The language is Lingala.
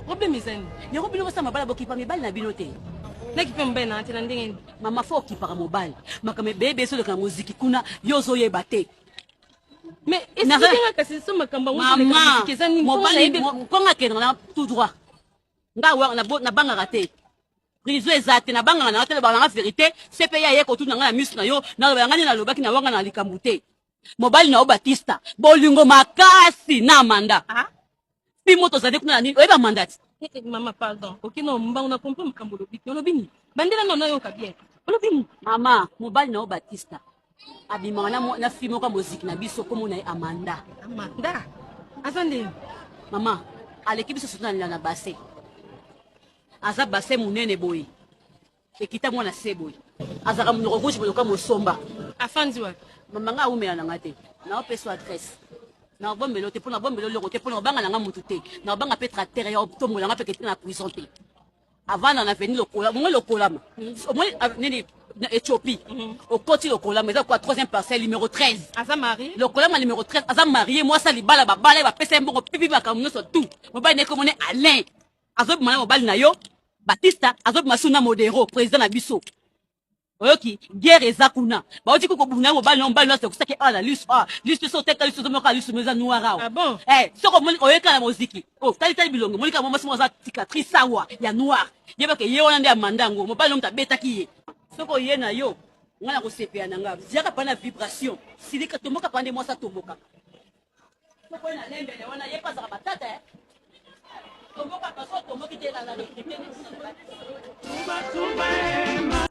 Problème izani. Yoko bino basa mabala bokipa mibali na bino te. Nakipe mbaya na ate na ndenge. Mama fo okipaka mobali. Makame bebe so de muziki kuna yozo yeba te. Mais est-ce que kasi so makamba ngo le muziki ezani mobali konga kena na tout droit. Nga wa na banga raté. Prison ezate na banga na tele ba na vérité, CPI ya ko tuna nga na misu na yo, na ba ngani na lobaki na wanga na likambute. Mobali na o Batista, bolingo makasi na manda. Ah? Pi moto zade kuna ni oyeba mandat. Mama pardon. Okino mbango na pompo makambo lobiki. Olobini. Bandela no na yo ka bien. Olobini. Mama, mobali na o Batista. Abima na filmo ka muziki na biso komo na Amanda. Amanda. Azande. Mama, aleki biso sotana na base. Aza base munene boy. Ekita mwana se boy. Azaka munoko kuchi boyoka mosomba. Afandi wa. Mama nga umela na ngate. Na opeso adresse. Na bombelo te pona bombelo loko te pona banga na mutu te. Na banga petra terre ya optomo nga pekete na prison te. Avant na veni lokola, mo lokola ma. Mo nini na Éthiopie. Au côté lokola, mais quoi troisième parcelle numéro 13. Aza marié. Lokola ma numéro 13, aza marié, moi ça libala ba bala ba pesa mbongo pipi ba kamuno so tout. Mo ba ne ko mone Alain. Azob mana mobali na yo. Batista azob masuna modero président na biso. Oyoki guerre ezakuna ba oti ko buna mobali na mobali na se kusake ala liste so teka liste so moka liste meza noira. Ah bon? Soko moni oyeka na muziki. Tali bilongo moni ka mama simoza cicatrice sawa ya noir. Yeba ke ye wana nde amandango mobali no mtabeta ki ye. Soko ye na yo ngana ko sepea na nga. Ziaka pa na vibration. Silika tomoka pande mo sa tomoka. Soko na lembe na wana ye pa za batata tomoka pa so tomoki te na